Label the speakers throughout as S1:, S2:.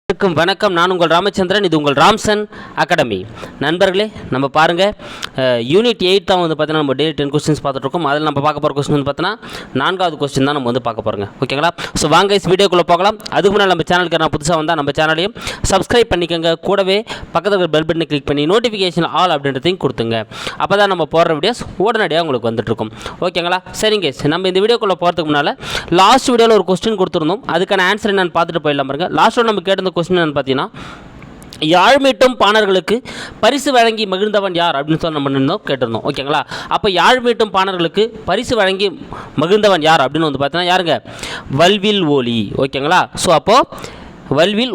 S1: வணக்கம். நான் உங்கள் ராமச்சந்திரன். இது உங்கள் ராம்சன் அகாடமி. நண்பர்களே, நம்ம பாருங்கள், யூனிட் 8 தான் வந்து பார்த்தீங்கன்னா நம்ம டெய்லி 10 கொஸ்டின்ஸ் பார்த்துட்ருக்கோம். அதில் நம்ம பார்க்க போகிற கொஸ்டின் வந்து பார்த்தீங்கன்னா 4வது கொஸ்டின் தான் நம்ம வந்து பார்க்க போகிறோங்க. ஓகேங்களா? ஸோ வாங்க இஸ் வீடியோக்குள்ளே போகலாம். அதுக்கு முன்னாடி நம்ம சேனலுக்கு நான் புதுசாக வந்தால் நம்ம சேனலையும் சப்ஸ்கிரைப் பண்ணிக்கோங்க. கூடவே பக்கத்தில் இருக்கிற பெல் பட்டனை கிளிக் பண்ணி நோட்டிஃபிகேஷன் ஆல் அப்படின்றதையும் கொடுத்துங்க. அப்போ தான் நம்ம போடுற வீடியோஸ் உடனடியாக உங்களுக்கு வந்துட்டுருக்கும். ஓகேங்களா? சரிங்க, நம்ம இந்த வீடியோக்குள்ளே போகிறதுக்கு முன்னால் லாஸ்ட் வீடியோவில் ஒரு கொஸ்டின் கொடுத்துருந்தோம். அதுக்கான ஆன்சர் என்னன்னு பார்த்துட்டு போயிடலாம். பாருங்க, லாஸ்ட் நம்ம கேட்ட கொஸ்டின் என்னன்னு பார்த்தீங்கன்னா, யாழ் மீட்டும் பாணர்களுக்கு பரிசு வழங்கி மகிழ்ந்தவன் யார் அப்படின்னு சொல்லி நம்ம கேட்டிருந்தோம். ஓகேங்களா? அப்போ யாழ் மீட்டும் பாணர்களுக்கு பரிசு வழங்கி மகிழ்ந்தவன் யார் அப்படின்னு வந்து பார்த்தீங்கன்னா யாருங்க? வல்வில் ஓரி. ஓகேங்களா? ஸோ அப்போது வல்வில்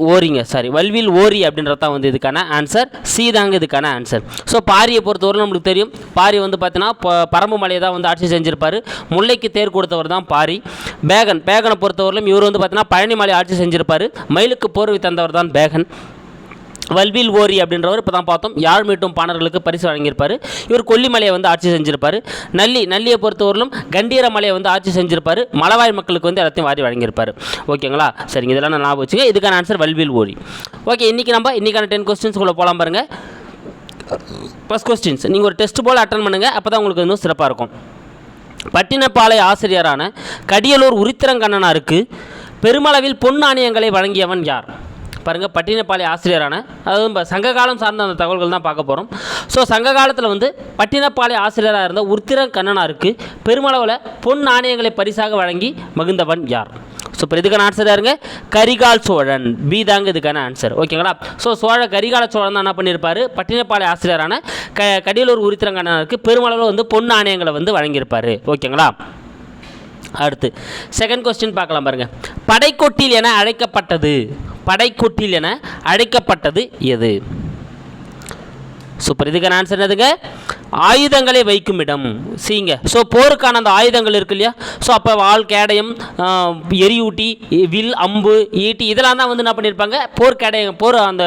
S1: ஓரி அப்படின்றதான் வந்து இதுக்கான ஆன்சர். சி தாங்க இதுக்கான ஆன்சர். ஸோ பாரியை பொறுத்தவரை நம்மளுக்கு தெரியும், பாரி வந்து பார்த்தீங்கன்னா பரம்பு மலையை தான் வந்து ஆட்சி செஞ்சிருப்பார். முல்லைக்கு தேர் கொடுத்தவர் தான் பாரி. பேகனை பொறுத்தவரையிலும் இவர் வந்து பார்த்தீங்கன்னா பழனி மலை ஆட்சி செஞ்சிருப்பார். மயிலுக்கு போர்வை தந்தவர் தான் பேகன். வல்வில் ஓரி அப்படின்றவர் இப்போ தான் பார்த்தோம், யாழ் மீட்டும் பாணர்களுக்கு பரிசு வழங்கியிருப்பார். இவர் கொல்லிமலையை வந்து ஆட்சி செஞ்சிருப்பார். நல்லியை பொறுத்தவரையிலும் கண்டீர மலையை வந்து ஆட்சி செஞ்சிருப்பார். மலைவாழ் மக்களுக்கு வந்து எல்லாத்தையும் வாரி வழங்கியிருப்பார். ஓகேங்களா? சரிங்க, இதெல்லாம் நான் ஞாபகம் வச்சுங்க. இதுக்கான ஆன்சர் வல்வில் ஓரி. ஓகே, இன்றைக்கான 10 கொஸ்டின்ஸ்குள்ளே போகலாம். பாருங்கள், ஃபர்ஸ்ட் கொஸ்டின்ஸ் நீங்கள் ஒரு டெஸ்ட் போல் அட்டன் பண்ணுங்கள். அப்போ தான் உங்களுக்கு இன்னும் சிறப்பாக இருக்கும். பட்டினப்பாளைய ஆசிரியரான கடியலூர் உரித்திரங்கண்ணனாருக்கு பெருமளவில் பொன் நாணயங்களை வழங்கியவன் யார்? பாருங்கள், பட்டினப்பாளைய ஆசிரியரான, அதாவது சங்ககாலம் சார்ந்த அந்த தகவல்கள் தான் பார்க்க போகிறோம். ஸோ சங்க காலத்தில் வந்து பட்டினப்பாளைய ஆசிரியராக இருந்த உரித்திரங்கண்ணனாருக்கு பெருமளவில் பொன் நாணயங்களை பரிசாக வழங்கி மகிழ்ந்தவன் யார்? ஸோ இப்போ இதுக்கான ஆன்சர் யாருங்க? கரிகால் சோழன். பி தாங்க இதுக்கான ஆன்சர். ஓகேங்களா? ஸோ கரிகால சோழன் தான் என்ன பண்ணியிருப்பார்? பட்டினப்பாளைய ஆசிரியரான கடியலூர் உரித்திரங்கண்ணனாருக்கு பெருமளவில் வந்து பொன் நாணயங்களை வந்து வழங்கியிருப்பார். ஓகேங்களா? அடுத்து செகண்ட் கொஸ்டின் பார்க்கலாம். பாருங்கள், படைக்கொட்டில் என அழைக்கப்பட்டது எது? சூப்பர், இதுக்கான ஆன்சர் என்னதுங்க? ஆயுதங்களை வைக்கும் இடம். சீங்க. ஸோ போருக்கான அந்த ஆயுதங்கள் இருக்கு இல்லையா? ஸோ அப்போ வாள், கேடயம், எரியூட்டி, வில், அம்பு, ஈட்டி இதெல்லாம் தான் வந்து என்ன பண்ணியிருப்பாங்க? போர் அந்த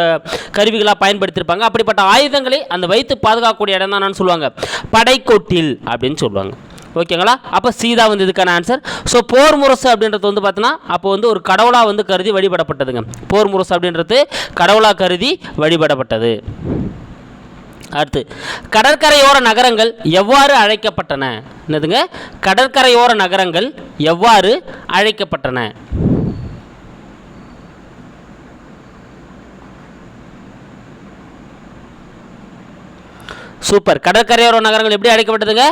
S1: கருவிகளாக பயன்படுத்தியிருப்பாங்க. அப்படிப்பட்ட ஆயுதங்களை அந்த வைத்து பாதுகாக்கக்கூடிய இடம் தான் என்னன்னு சொல்லுவாங்க? படைக்கொட்டில் அப்படின்னு சொல்லுவாங்க. ஓகேங்களா? அப்போ சீதா வந்து இதுக்கான ஆன்சர். ஸோ போர் முரசு அப்படின்றது வந்து பார்த்தீங்கன்னா அப்போ வந்து ஒரு கடவுளாக வந்து கருதி வழிபடப்பட்டதுங்க. போர் முரசு அப்படின்றது கடவுளாக கருதி வழிபடப்பட்டது. அடுத்து, கடற்கரையோர நகரங்கள் எவ்வாறு அழைக்கப்பட்டன? என்னதுங்க? கடற்கரையோர நகரங்கள் எவ்வாறு அழைக்கப்பட்டன? சூப்பர், கடற்கரையோர நகரங்கள் எப்படி அழைக்கப்பட்டதுங்க?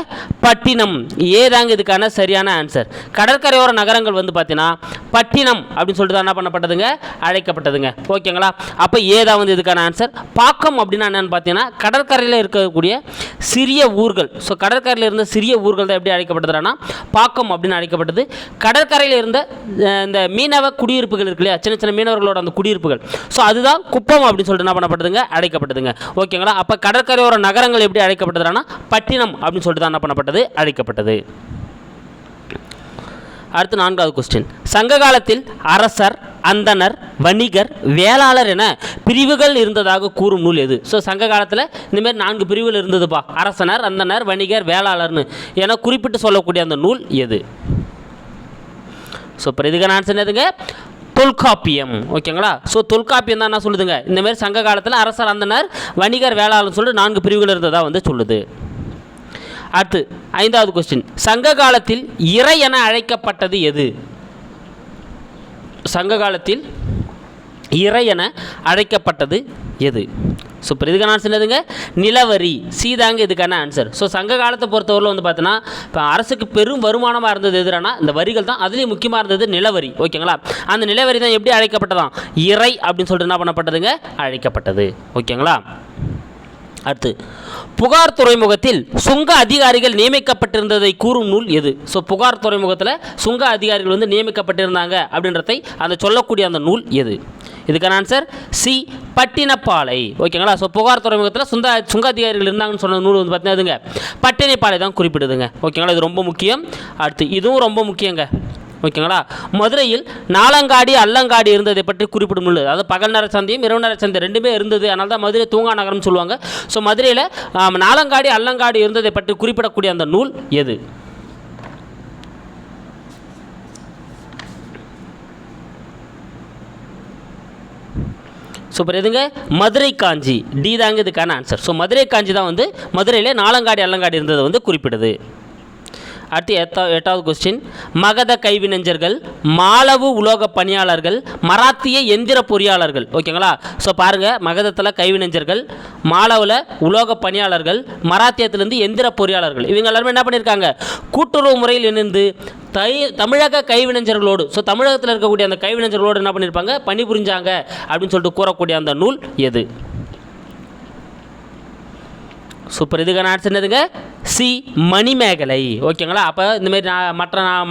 S1: பட்டினம். ஏதாங்க இதுக்கான சரியான ஆன்சர். கடற்கரையோர நகரங்கள் வந்து பார்த்தீங்கன்னா பட்டினம் அப்படின்னு சொல்லிட்டு தான் என்ன பண்ணப்பட்டதுங்க? அழைக்கப்பட்டதுங்க. ஓகேங்களா? அப்போ ஏதா வந்து இதுக்கான ஆன்சர். பாக்கம் அப்படின்னா என்னென்னு பார்த்தீங்கன்னா கடற்கரையில் இருக்கக்கூடிய சிறிய ஊர்கள். ஸோ கடற்கரையில் இருந்த சிறிய ஊர்கள் தான் எப்படி அழைக்கப்பட்டதுன்னா பாக்கம் அப்படின்னு அழைக்கப்பட்டது. கடற்கரையில் இருந்த இந்த மீனவ குடியிருப்புகள் இருக்கு இல்லையா, சின்ன சின்ன மீனவர்களோட அந்த குடியிருப்புகள், ஸோ அதுதான் குப்பம் அப்படின்னு சொல்லிட்டு என்ன பண்ணப்பட்டதுங்க? அழைக்கப்பட்டதுங்க. ஓகேங்களா? அப்போ கடற்கரையோர நகரங்கள் எப்படி அழைக்கப்பட்டதுன்னா பட்டினம் அப்படின்னு சொல்லிட்டு தான் என்ன பண்ணப்பட்டது? அழைக்கப்பட்டது. அடுத்து 4வது கொஸ்டின், சங்க காலத்தில் அரசர், அந்தனர், வணிகர், வேளாளர் என பிரிவுகள் இருந்ததாக கூறும் நூல் எது? ஸோ சங்க காலத்தில் இந்தமாரி 4 பிரிவுகள் இருந்ததுப்பா. அரசனர், அந்தனர், வணிகர், வேளாளர்னு என குறிப்பிட்டு சொல்லக்கூடிய அந்த நூல் எது? ஸோ இப்போ இதுக்கான ஆன்சர் எதுங்க? தொல்காப்பியம். ஓகேங்களா? ஸோ தொல்காப்பியம் தான் என்ன சொல்லுதுங்க? இந்தமாரி சங்க காலத்தில் அரசர், அந்தனர், வணிகர், வேளாளர்னு சொல்லிட்டு 4 பிரிவுகள் இருந்ததாக வந்து சொல்லுது. அடுத்து 5வது கொஸ்டின், சங்க காலத்தில் இறை என அழைக்கப்பட்டது எது? சங்க காலத்தில் இறை என அழைக்கப்பட்டது எது? சூப்பர், இதுக்கான ஆன்சர் எதுங்க? நிலவரி. சீதாங்க இதுக்கான ஆன்சர். ஸோ சங்க காலத்தை பொறுத்தவரையில் வந்து பார்த்தீங்கன்னா இப்போ அரசுக்கு பெரும் வருமானமாக இருந்தது எதுனா இந்த வரிகள் தான். அதுலேயும் முக்கியமாக இருந்தது நிலவரி. ஓகேங்களா? அந்த நிலவரி தான் எப்படி அழைக்கப்பட்டதான்? இறை அப்படின்னு சொல்லிட்டு என்ன பண்ணப்பட்டதுங்க? அழைக்கப்பட்டது. ஓகேங்களா? அடுத்து, புகார் துறைமுகத்தில் சுங்க அதிகாரிகள் நியமிக்கப்பட்டிருந்ததை கூறும் நூல் எது? ஸோ புகார் துறைமுகத்தில் சுங்க அதிகாரிகள் வந்து நியமிக்கப்பட்டிருந்தாங்க அப்படின்றதை அந்த சொல்லக்கூடிய அந்த நூல் எது? இதுக்கான ஆன்சர் சி, பட்டினப்பாலை. ஓகேங்களா? ஸோ புகார் துறைமுகத்தில் சுங்க அதிகாரிகள் இருந்தாங்கன்னு சொன்ன நூல் வந்து பார்த்தீங்கன்னா இதுங்க பட்டினப்பாலை தான் குறிப்பிடுதுங்க. ஓகேங்களா? இது ரொம்ப முக்கியம். அடுத்து இதுவும் ரொம்ப முக்கியங்க. ஓகேங்களா? மதுரையில் நாலங்காடி, அல்லங்காடி இருந்ததை பற்றி குறிப்பிடும் நூல். அதாவது பகல் நேர சந்தையும் இரவு நேர சந்தை ரெண்டுமே இருந்தது. அதனால தான் மதுரை தூங்கா நகரம்னு சொல்லுவாங்க. ஸோ மதுரையில் நாலங்காடி, அல்லங்காடி இருந்ததை பற்றி குறிப்பிடக்கூடிய அந்த நூல் எது? சூப்பர். எதுங்க? மதுரை காஞ்சி. டி தாங்க இதுக்கான ஆன்சர். ஸோ மதுரை காஞ்சி தான் வந்து மதுரையிலே நாலங்காடி அல்லங்காடி இருந்ததை வந்து குறிப்பிடுது. அடுத்து எட்டாவது கொஸ்டின். மகத கைவினைஞர்கள், மாளவு உலோக பணியாளர்கள், மராத்திய எந்திர பொறியாளர்கள். ஓகேங்களா? ஸோ பாருங்கள், மகதத்தில் கைவினைஞர்கள், மாளவில் உலோக பணியாளர்கள், மராத்தியத்திலேருந்து எந்திர பொறியாளர்கள், இவங்க எல்லாருமே என்ன பண்ணியிருக்காங்க? கூட்டுறவு முறையில் இணைந்து தமிழக கைவினைஞர்களோடு, ஸோ தமிழகத்தில் இருக்கக்கூடிய அந்த கைவினைஞர்களோடு என்ன பண்ணியிருப்பாங்க? பணிபுரிஞ்சாங்க அப்படின்னு சொல்லிட்டு கூறக்கூடிய அந்த நூல் எது? சூப்பர். இதுக்கான ஆன்சர் என்னதுங்க? சி, மணிமேகலை. ஓகேங்களா? அப்போ இந்தமாரி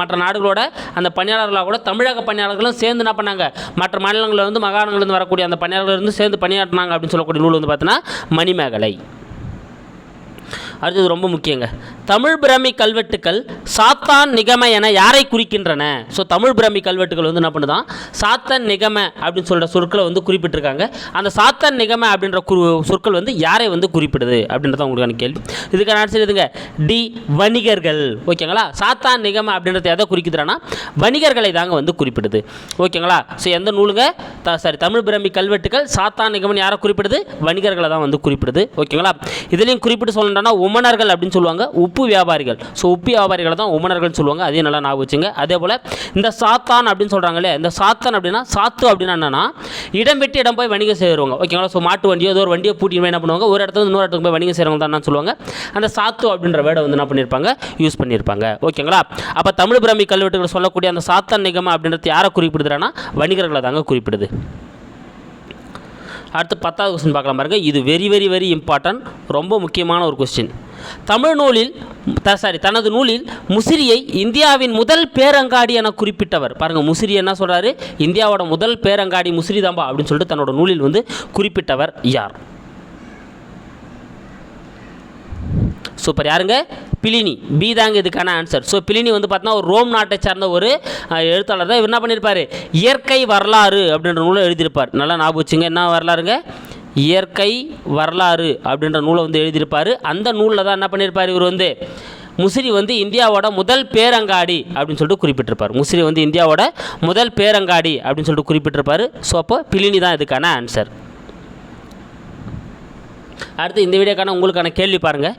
S1: மற்ற நாடுகளோட அந்த பணியாளர்களாக கூட தமிழக பணியாளர்களும் சேர்ந்து என்ன பண்ணாங்க? மற்ற மாநிலங்களில் வந்து மாகாணங்கள்லேருந்து வரக்கூடிய அந்த பணியாளர்கள் இருந்து சேர்ந்து பணியாற்றினாங்க அப்படின்னு சொல்லக்கூடிய நூல் வந்து பார்த்தீங்கன்னா மணிமேகலை. அடுத்தது ரொம்ப முக்கியங்க. தமிழ் பிராமி கல்வெட்டுக்கள் சாத்தான் நிகம என யாரை குறிக்கின்றன? ஸோ தமிழ் பிராமி கல்வெட்டுகள் வந்து என்ன பண்ணுதான்? சாத்தன் நிகம அப்படின்னு சொல்கிற சொற்களை வந்து குறிப்பிட்டிருக்காங்க. அந்த சாத்தன் நிகம அப்படின்ற சொற்கள் வந்து யாரை வந்து குறிப்பிடுது அப்படின்றத உங்களுக்கான கேள்வி. இதுக்கான ஆன்சர் எதுங்க? டி, வணிகர்கள். ஓகேங்களா? சாத்தான் நிகம அப்படின்றது எதை குறிக்குதுன்னா வணிகர்களை தாங்க வந்து குறிப்பிடுது. ஓகேங்களா? ஸோ எந்த நூலுங்க? தமிழ் பிராமி கல்வெட்டுகள் சாத்தான் நிகமன் யாரை குறிப்பிடுது? வணிகர்களை தான் வந்து குறிப்பிடுது. ஓகேங்களா? இதுலேயும் குறிப்பிட்டு சொல்லணும்னா உமனர்கள் அப்படின்னு சொல்லுவாங்க, உப்பு வியாபாரிகள். ஸோ உப்பு வியாபாரிகளை தான் உமனர்கள் சொல்லுவாங்க. அதையும் நல்லா ஞாபகம் வச்சுங்க. அதே போல் இந்த சாத்தான் அப்படின்னு சொல்கிறாங்களே, இந்த சாத்தான் அப்படின்னா சாத்து அப்படின்னா என்னன்னா இடம் விட்டு இடம் போய் வணிகம் செய்கிறவங்க. ஓகேங்களா? ஸோ மாட்டு வண்டியோ ஏதோ ஒரு வண்டியை பூட்டின்னு என்ன பண்ணுவாங்க? ஒரு இடத்துல இன்னொரு இடத்துக்கு போய் வணிகம் செய்கிறவங்க தான் சொல்லுவாங்க. அந்த சாத்து அப்படின்ற வேர்டை வந்து என்ன பண்ணியிருப்பாங்க? யூஸ் பண்ணியிருப்பாங்க. ஓகேங்களா? அப்போ தமிழ் பிராமி கல்வெட்டுகள் சொல்லக்கூடிய அந்த சாத்தான் நிகம அப்படின்றது யாரை குறிப்பிடுதுன்னா வணிகர்களை தாங்க குறிப்பிடுது. அடுத்து 10வது கொஸ்டின் பார்க்கலாம் பாருங்க. இது வெரி வெரி வெரி இம்பார்ட்டன்ட், ரொம்ப முக்கியமான ஒரு கொஸ்டின். தனது நூலில் முசிறியை இந்தியாவின் முதல் பேரங்காடி என குறிப்பிட்டவர். பாருங்க, முசிறி என்ன சொல்றாரு? இந்தியாவோட முதல் பேரங்காடி முசிறி தாம்பா அப்படின்னு சொல்லிட்டு தன்னோட நூலில் வந்து குறிப்பிட்டவர் யார்? சூப்பர். யாருங்க? பிலினி. பி தாங்க இதுக்கான ஆன்சர். ஸோ பிலினி வந்து பார்த்தீங்கன்னா ஒரு ரோம் நாட்டை சார்ந்த ஒரு எழுத்தாளர் தான். இவர் என்ன பண்ணியிருப்பார்? இயற்கை வரலாறு அப்படின்ற நூலை எழுதியிருப்பார். நல்லா ஞாபகம் வச்சுங்க. என்ன வரலாறுங்க? இயற்கை வரலாறு அப்படின்ற நூலை வந்து எழுதியிருப்பார். அந்த நூலில் தான் என்ன பண்ணியிருப்பார்? இவர் வந்து முசிறி வந்து இந்தியாவோட முதல் பேரங்காடி அப்படின்னு சொல்லிட்டு குறிப்பிட்டிருப்பார். முசிறி வந்து இந்தியாவோட முதல் பேரங்காடி அப்படின்னு சொல்லிட்டு குறிப்பிட்டிருப்பார். ஸோ அப்போ பிலினி தான் இதுக்கான ஆன்சர். அடுத்து இந்த வீடியோக்கான உங்களுக்கான கேள்வி பாருங்கள்.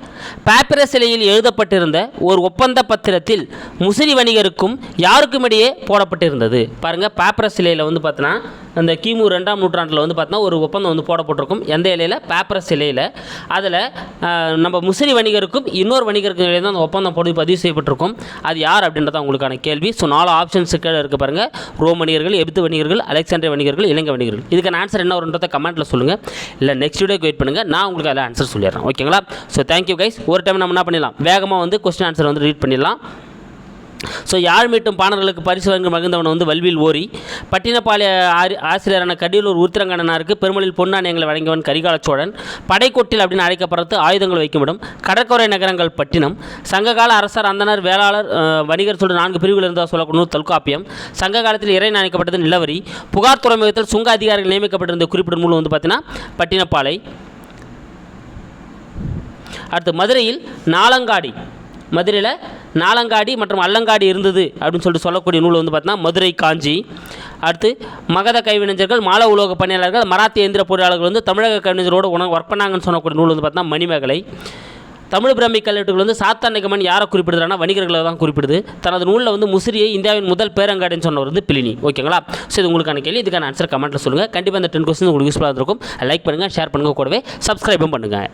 S1: பாப்பிரஸ் சிலையில் எழுதப்பட்டிருந்த ஒரு ஒப்பந்த பத்திரத்தில் முசிறி வணிகருக்கும் யாருக்கும் இடையே போடப்பட்டிருந்தது. பாருங்கள், பாப்பிரஸ் சிலையில் வந்து பார்த்தோன்னா அந்த கிமு 2ஆம் நூற்றாண்டில் வந்து பார்த்தோன்னா ஒரு ஒப்பந்தம் வந்து போடப்பட்டிருக்கும். எந்த இலையில்? பாப்பிரஸ் சிலையில். அதில் நம்ம முசிறி வணிகருக்கும் இன்னொரு வணிகருக்கும் இடையே தான் அந்த ஒப்பந்தம் பதிவு செய்யப்பட்டிருக்கும். அது யார் அப்படின்றத உங்களுக்கான கேள்வி. ஸோ 4 ஆப்ஷன்ஸ் கீழே இருக்குது பாருங்கள். ரோம் வணிகர்கள், எகிப்து வணிகர்கள், அலெக்சாண்டிரிய வணிகர்கள், இலங்கை வணிகர்கள். இதுக்கான ஆன்சர் என்ன வருன்றதை கமெண்ட்டில் சொல்லுங்கள். இல்லை நெக்ஸ்ட் வீடியோக்கு வெயிட் பண்ணுங்கள், நான் உங்களுக்கு அதில் ஆன்சர் சொல்லிடுறேன். ஓகேங்களா? So thank you guys. ஒரு டைம் நம்ம என்ன பண்ணிடலாம், வேகமாக வந்து கொஸ்டின் ஆன்சர் வந்து ரீட் பண்ணிடலாம். ஸோ யாழ் மீட்டும் பாணர்களுக்கு பரிசு வழங்கி மகிழ்ந்தவன் வந்து வல்வில் ஓரி. பட்டினப்பாளைய ஆசிரியரான கடியலூர் உருத்திரங்கண்ணனாருக்கு பெருமளில் பொன்னாணயங்களை வழங்கியவன் கரிகால சோழன். படைக்கொட்டில் அப்படின்னு அழைக்கப்படுறது ஆயுதங்கள் வைக்குமிடம். கடற்கரை நகரங்கள் பட்டினம். சங்ககால அரசர், அந்தனர், வேளாளர், வணிகர் சொல்லிட்டு 4 பிரிவுகள் இருந்தால் சொல்லக்கூடிய தொல்காப்பியம். சங்க காலத்தில் இறை அணைக்கப்பட்டது நிலவரி. புகார் துறைமுகத்தில் சுங்க அதிகாரிகள் நியமிக்கப்பட்டிருந்த குறிப்பிடும் நூல் வந்து பார்த்தீங்கன்னா பட்டினப்பாலை. அடுத்து மதுரையில் நாலங்காடி, மதுரையில் நாலங்காடி மற்றும் அல்லங்காடி இருந்தது அப்படின்னு சொல்லிட்டு சொல்லக்கூடிய நூல் வந்து பார்த்தீங்கன்னா மதுரை காஞ்சி. அடுத்து மகத கைவினைஞர்கள், மால உலோக பணியாளர்கள், மராத்திய எந்திர பொறியாளர்கள் வந்து தமிழக கைவினைஞரோடு ஒர்க் பண்ணாங்கன்னு சொல்லக்கூடிய நூல் வந்து பார்த்தீங்கன்னா மணிமேகலை. தமிழ் பிராமி கல்வெட்டுகள் வந்து சாத்தான் நிகமன் யாரை குறிப்பிடுதுன்னா வணிகர்களை தான் குறிப்பிடுது. தனது நூலில் வந்து முசிறியை இந்தியாவின் முதல் பேரங்காடின்னு சொன்னவர் வந்து பிலினி. ஓகேங்களா? ஸோ இது உங்களுக்கான கேள்வி. இதுக்கான ஆன்சர் கமெண்ட்டில் சொல்லுங்கள். கண்டிப்பாக இந்த 10 கொஸ்டின் உங்களுக்கு யூஸ்ஃபுல்லாக இருக்கும். லைக் பண்ணுங்கள், ஷேர் பண்ணுங்கள், கூடவே சப்ஸ்கிரைபும் பண்ணுங்கள்.